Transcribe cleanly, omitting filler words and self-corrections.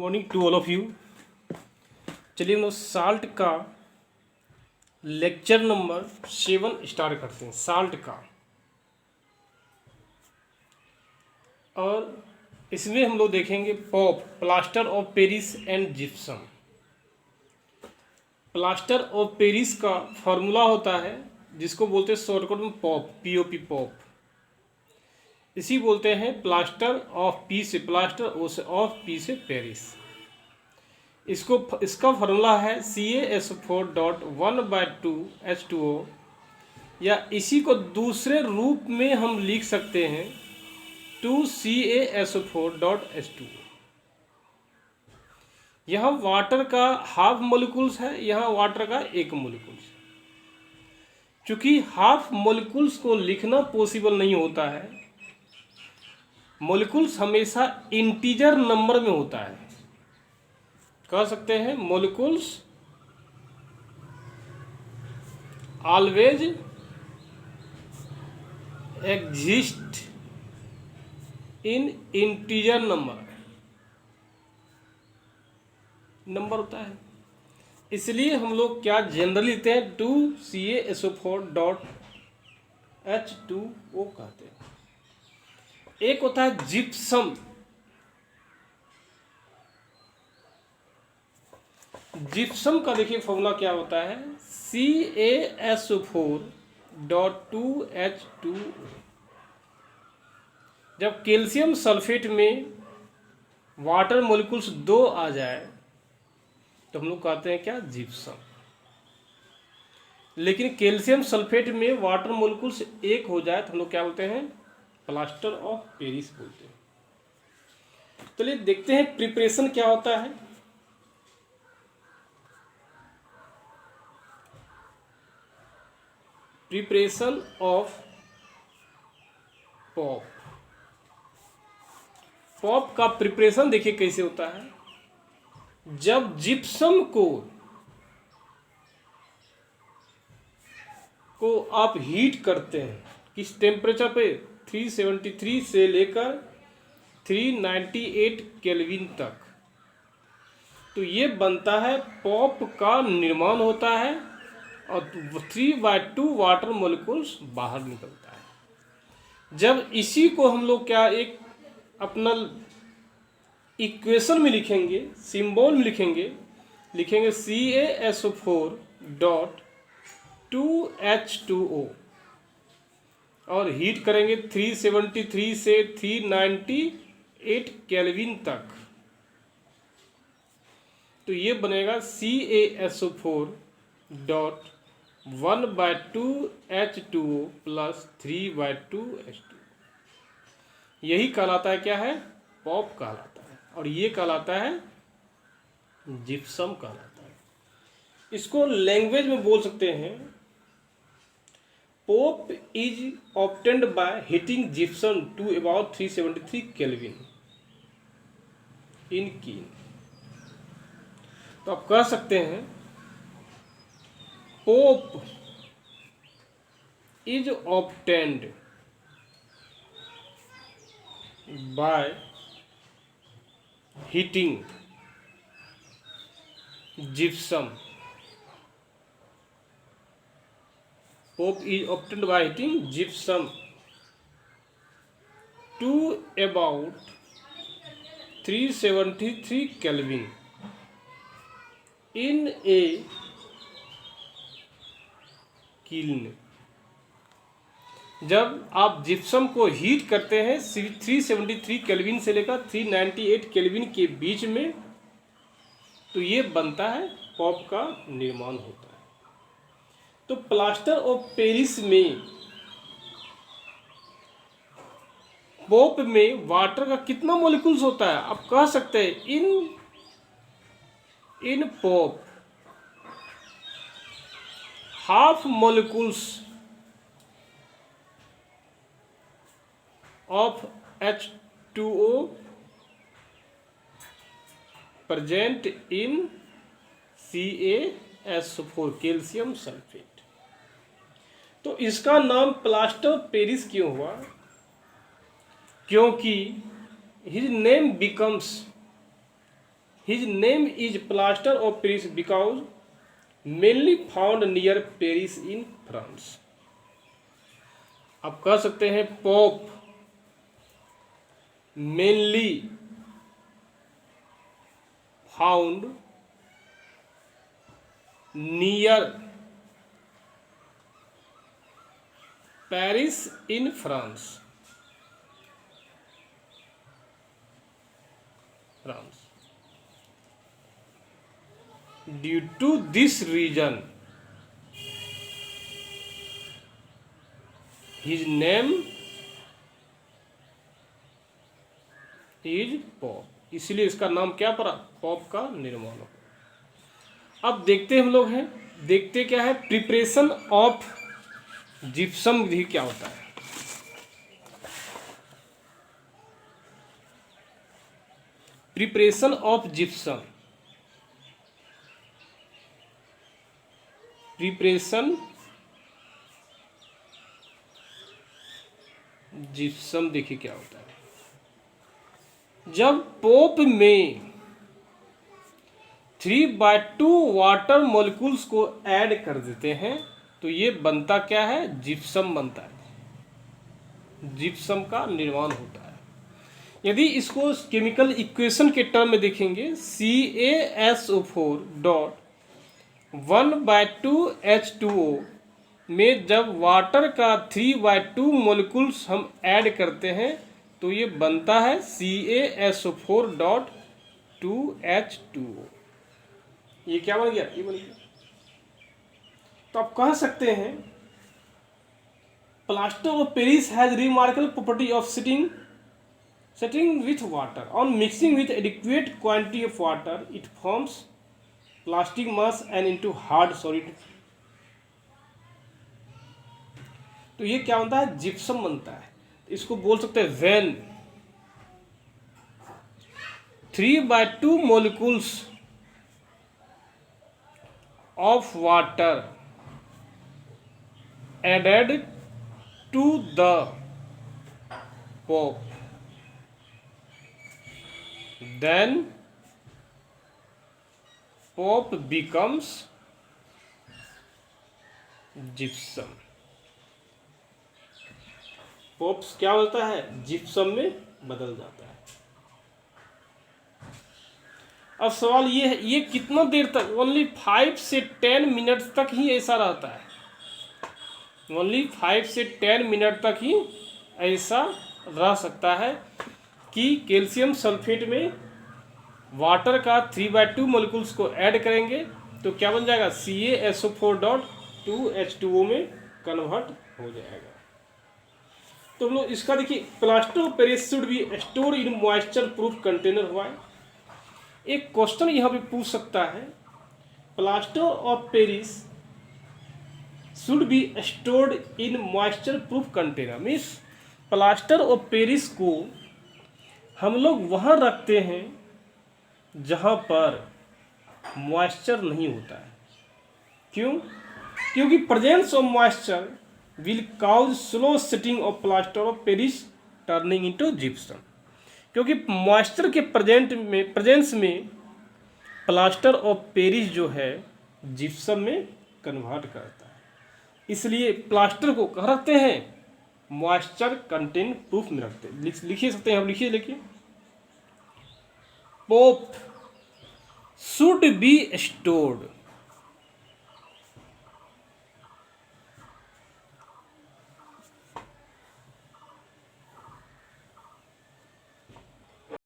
Morning to all of you. चलिए हम लोग साल्ट का लेक्चर नंबर 7 स्टार्ट करते हैं। साल्ट का, और इसमें हम लोग देखेंगे pop, plaster of Paris and gypsum. Plaster of Paris का फॉर्मूला होता है जिसको बोलते हैं शॉर्टकट में पॉप, पीओपी पॉप। इसी बोलते हैं प्लास्टर ऑफ पी से प्लास्टर, ओ से ऑफ, पी से पेरिस। इसका फॉर्मूला है CaSO4.1/2H2O, या इसी को दूसरे रूप में हम लिख सकते हैं 2CaSO4.H2O। यहाँ वाटर का हाफ मोलिकुल्स है, यहाँ वाटर का 1 मोलिकुल्स। चूंकि हाफ मोलिकुल्स को लिखना पॉसिबल नहीं होता है, मोलिकुल्स हमेशा इंटीजर नंबर में होता है। कह सकते हैं molecules always exist in integer number होता है। इसलिए हम लोग क्या जनरली लेते हैं 2CaSO4.H2O कहते हैं। एक होता है जिप्सम। जिप्सम का देखिए फॉर्मूला क्या होता है, CaSO4.2H2O। जब कैल्शियम सल्फेट में वाटर मोलिकुल्स 2 आ जाए तो हम लोग कहते हैं क्या, जिप्सम। लेकिन कैल्शियम सल्फेट में वाटर मोलिकुल्स 1 हो जाए तो हम लोग क्या बोलते हैं, प्लास्टर ऑफ पेरिस बोलते हैं। चलिए देखते हैं प्रिपरेशन क्या होता है। Preparation of pop. पॉप का प्रिपरेशन देखिए कैसे होता है। जब जिप्सम को आप हीट करते हैं, किस टेम्परेचर पे, 373 से लेकर 398 केल्विन तक, तो ये बनता है, पॉप का निर्माण होता है और 3/2 वाटर मोलिकुल्स बाहर निकलता है। जब इसी को हम लोग क्या एक अपना इक्वेशन में लिखेंगे, सिंबल में लिखेंगे CaSO4.2H2O, और हीट करेंगे 373 से 398 केल्विन तक, तो ये बनेगा CaSO4.1/2H2O प्लस 3/2H2O। यही कहलाता है क्या है, पॉप कहलाता है, और ये कहलाता है जिप्सम कहलाता है। इसको लैंग्वेज में बोल सकते हैं, POP is obtained by heating gypsum to about 373 kelvin in kiln. तो आप कह सकते हैं POP is obtained by heating gypsum. Pop is obtained by heating gypsum to about 373 Kelvin in a kiln। जब आप जिप्सम को हीट करते हैं 373 केल्विन से लेकर 398 केल्विन के बीच में, तो ये बनता है, पॉप का निर्माण होता है। तो प्लास्टर ऑफ पेरिस में, पॉप में वाटर का कितना मॉलिक्यूल्स होता है, आप कह सकते हैं in POP half molecules of H2O present in CaSO4 calcium sulphate. तो इसका नाम प्लास्टर पेरिस क्यों हुआ, क्योंकि his name becomes his name is plaster of Paris because mainly found near Paris in France. आप कह सकते हैं POP mainly found near Paris in France. Due to this reason his name is pop. इसलिए इसका नाम क्या पड़ा, pop का निर्माण हो। अब देखते हम लोग हैं, देखते क्या है प्रिपरेशन ऑफ जिप्सम विधि क्या होता है। Preparation of gypsum, preparation gypsum देखिए क्या होता है। जब पोप में 3/2 वाटर मॉलिक्यूल्स को ऐड कर देते हैं तो ये बनता क्या है, जिप्सम बनता है, जिप्सम का निर्माण होता है। यदि इसको केमिकल इक्वेशन के टर्म में देखेंगे CaSO4 डॉट 1/2 H2O में जब वाटर का 3/2 मॉलिक्यूल्स हम ऐड करते हैं तो ये बनता है CaSO4 डॉट 2H2O। ये क्या बन गया, ये बन गया। तो आप कह सकते हैं plaster of Paris has remarkable property of setting with water. On mixing with adequate quantity of water, it forms plastic mass and into hard solid. तो ये क्या बनता है, जिप्सम बनता है। इसको बोल सकते हैं when 3/2 molecules of water added to the pop, then pop becomes gypsum। Pops क्या होता है, जिप्सम में बदल जाता है। अब सवाल ये है, ये कितना देर तक, ओनली 5 से 10 मिनट तक ही ऐसा रहता है। ओनली 5 से 10 मिनट तक ही ऐसा रह सकता है कि कैल्शियम सल्फेट में वाटर का 3/2 मॉलिक्यूल्स को ऐड करेंगे तो क्या बन जाएगा, CaSO4 डॉट 2H2O में कन्वर्ट हो जाएगा। तो हम लोग इसका देखिए, plaster of Paris should be store in moisture proof container हुआ है। एक क्वेश्चन यहाँ पे पूछ सकता है, plaster of Paris should be stored in moisture proof container. Means plaster of Paris को हम लोग वहाँ रखते हैं जहाँ पर मॉइस्चर नहीं होता है। क्यों? क्योंकि presence of moisture will cause slow setting of plaster of Paris turning into gypsum. क्योंकि मॉइस्चर के प्रेजेंस में प्लास्टर ऑफ पेरिस जो है जिप्सम में कन्वर्ट करता है। इसलिए प्लास्टर को कहाँ रखते हैं, मॉइस्चर कंटेंट प्रूफ में रखते हैं। लिखिए सकते हैं, हम लिखिए पोप शुड बी स्टोर्ड